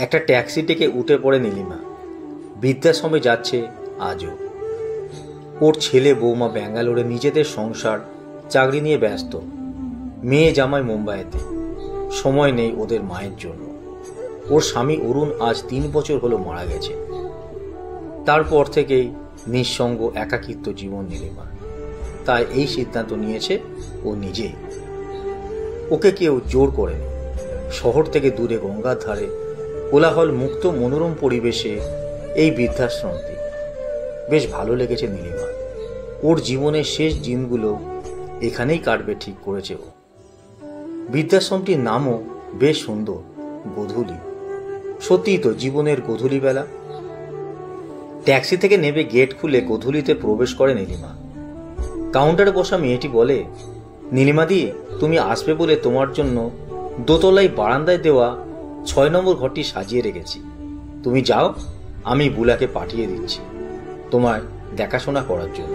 একটা ট্যাক্সি থেকে উঠে পড়ে নীলিমা। বৃদ্ধাশ্রমে যাচ্ছে আজও। ওর ছেলে বৌমা ব্যাঙ্গালোরে নিজেদের সংসার চাকরি নিয়ে ব্যস্ত। মেয়ে জামাই মুম্বাইতে। সময় নেই ওদের মায়ের জন্য। ওর স্বামী অরুণ আজ 3 বছর হলো মারা গেছে। তারপর থেকেই নিঃসঙ্গ একাকিত্ব জীবন নীলিমা। তাই এই সিদ্ধান্ত নিয়েছে ও নিজেই। ওকে কেউ জোর করেনি। শহর থেকে দূরে গঙ্গার ধারে কোলাহল মুক্ত মনোরম পরিবেশে এই বৃদ্ধাশ্রমটি বেশ ভালো লেগেছে নীলিমা। ওর জীবনের শেষ দিনগুলো এখানেই কাটবে ঠিক করেছে ও। বৃদ্ধাশ্রমটির নামও বেশ সুন্দর, গোধূলি। সত্যিই তো জীবনের গোধূলি বেলা। ট্যাক্সি থেকে নেমে গেট খুলে গোধূলিতে প্রবেশ করে নীলিমা। কাউন্টারে বসা মেয়েটি বলে, নীলিমাদি, তুমি আসবে বলে তোমার জন্য দোতলায় বারান্দায় দেওয়া 6 নম্বর ঘরটি সাজিয়ে রেখেছি। তুমি যাও, আমি বুলাকে পাঠিয়ে দিচ্ছি তোমায় দেখাশোনা করার জন্য।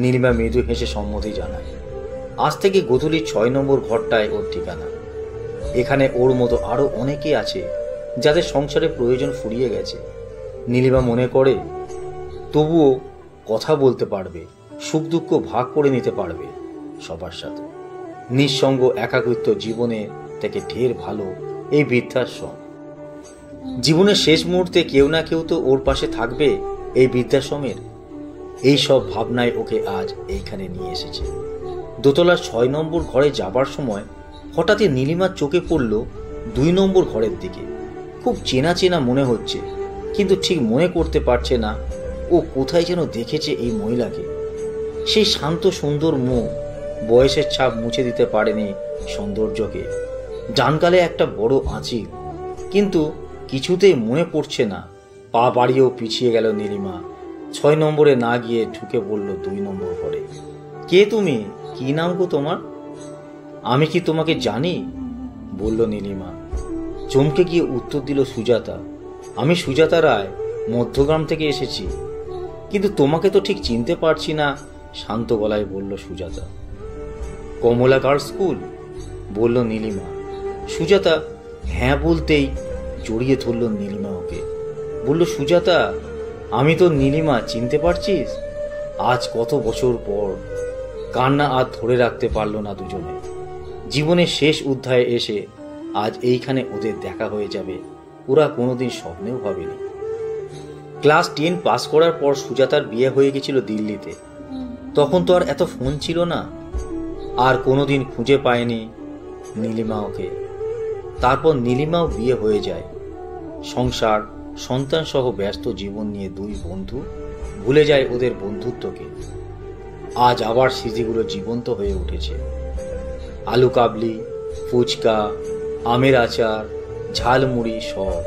নীলিমা মৃদু হেসে সম্মতি জানায়। আজ থেকে গোধূলির 6 নম্বর ঘরটায় ওর ঠিকানা। এখানে ওর মতো আরো অনেকে আছে যাদের সংসারে প্রয়োজন ফুরিয়ে গেছে। নীলিমা মনে করে তবুও কথা বলতে পারবে, সুখ দুঃখ ভাগ করে নিতে পারবে সবার সাথে। নিঃসঙ্গ একাকিত্ব জীবনে থেকে ঢের ভালো এই বৃদ্ধাশ্রম। জীবনের শেষ মুহূর্তে কেউ না কেউ তো ওর পাশে থাকবে এই বৃদ্ধাশ্রমের। এই সব ভাবনায় ওকে আজ এইখানে নিয়ে এসেছে। দোতলার 6 নম্বর ঘরে যাবার সময় হঠাৎই নীলিমার চোখে পড়ল 2 নম্বর ঘরের দিকে। খুব চেনা চেনা মনে হচ্ছে, কিন্তু ঠিক মনে করতে পারছে না ও কোথায় যেন দেখেছে এই মহিলাকে। সেই শান্ত সুন্দর মুখ বয়সের ছাপ মুছে দিতে পারেনি সৌন্দর্যকে। ডানকালে একটা বড় আঁচিল, কিন্তু কিছুতেই মনে পড়ছে না। পা বাড়িয়েও পিছিয়ে গেল নীলিমা। 6 নম্বরে না গিয়ে ঢুকে পড়ল 2 নম্বর ঘরে। কে তুমি? কি নাম গো তোমার? আমি কি তোমাকে জানি? বলল নীলিমা। চমকে গিয়ে উত্তর দিল সুজাতা। আমি সুজাতা রায়, মধ্যগ্রাম থেকে এসেছি, কিন্তু তোমাকে তো ঠিক চিনতে পারছি না, শান্ত গলায় বলল সুজাতা। কমলা গার্লস স্কুল? বলল নীলিমা। সুজাতা হ্যাঁ বলতেই জড়িয়ে ধরল নীলিমা ওকে। বলল, সুজাতা, আমি তো নীলিমা, চিনতে পারছিস? আজ কত বছর পর। কান্না আর ধরে রাখতে পারল না দুজনে। জীবনের শেষ অধ্যায়ে এসে আজ এইখানে ওদের দেখা হয়ে যাবে ওরা কোনোদিন স্বপ্নেও ভাবেনি। ক্লাস 10 পাস করার পর সুজাতার বিয়ে হয়ে গেছিল দিল্লিতে। তখন তো আর এত ফোন ছিল না, আর কোনোদিন খুঁজে পায়নি নীলিমা ওকে। তারপর নীলিমাও বিয়ে হয়ে যায়। সংসার সন্তান সহ ব্যস্ত জীবন নিয়ে 2 বন্ধু ভুলে যায় ওদের বন্ধুত্বকে। আজ আবার স্মৃতিগুলো জীবন্ত হয়ে উঠেছে। আলু কাবলি, ফুচকা, আমের আচার, ঝালমুড়ি সব।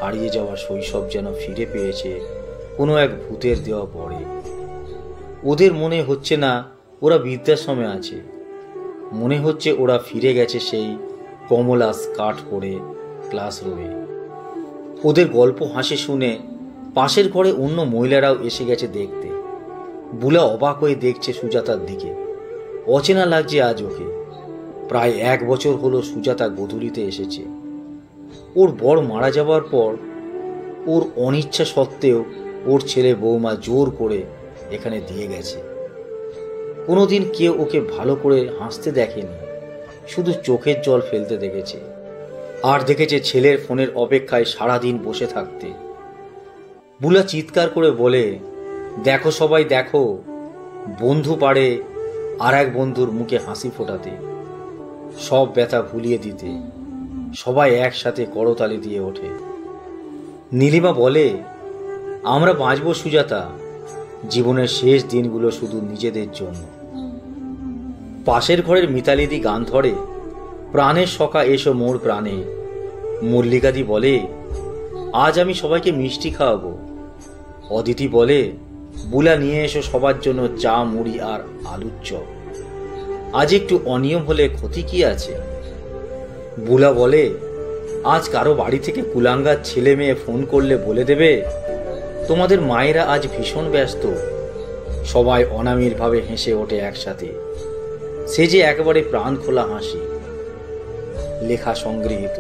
হারিয়ে যাওয়া শৈশব যেন ফিরে পেয়েছে কোনো এক ভূতের দেওয়া পরে। ওদের মনে হচ্ছে না ওরা বৃদ্ধাশ্রমে আছে। মনে হচ্ছে ওরা ফিরে গেছে সেই কমলা স্কার্ট পরে ক্লাসরুমে। ওদের গল্প হাসি শুনে পাশের ঘরে অন্য মহিলারাও এসে গেছে দেখতে। বুলা অবাক হয়ে দেখছে সুজাতার দিকে। অচেনা লাগছে আজ ওকে। প্রায় 1 বছর হলো সুজাতা গোধূলিতে এসেছে। ওর বর মারা যাবার পর ওর অনিচ্ছা সত্ত্বেও ওর ছেলে বৌমা জোর করে এখানে দিয়ে গেছে। কোনোদিন কেউ ওকে ভালো করে হাসতে দেখেনি, শুধু চোখের জল ফেলতে দেখেছে। আর দেখেছে ছেলের ফোনের অপেক্ষায় সারাদিন বসে থাকতে। বুলা চিৎকার করে বলে, দেখো সবাই দেখো, বন্ধু পারে আর এক বন্ধুর মুখে হাসি ফোটাতে, সব ব্যথা ভুলিয়ে দিতে। সবাই একসাথে করতালি দিয়ে ওঠে। নীলিমা বলে, আমরা বাঁচব সুজাতা, জীবনের শেষ দিনগুলো শুধু নিজেদের জন্য। পাশের ঘরের মিতালিদি গান ধরে, প্রাণের সখা এসো মোর প্রাণে। মল্লিকাদি বলে, আজ আমি সবাইকে মিষ্টি খাওয়াবো। অদিতি বলে, বুলা নিয়ে এসো সবার জন্য চা, মুড়ি আর আলুর চপ। আজ একটু অনিয়ম হলে ক্ষতি কি আছে? বুলা বলে, আজ কারো বাড়ি থেকে কুলাঙ্গার ছেলে মেয়ে ফোন করলে বলে দেবে তোমাদের মায়েরা আজ ভীষণ ব্যস্ত। সবাই অনামির ভাবে হেসে ওঠে একসাথে। সে যে একেবারে প্রাণ খোলা হাসি। লেখা সংগৃহীত।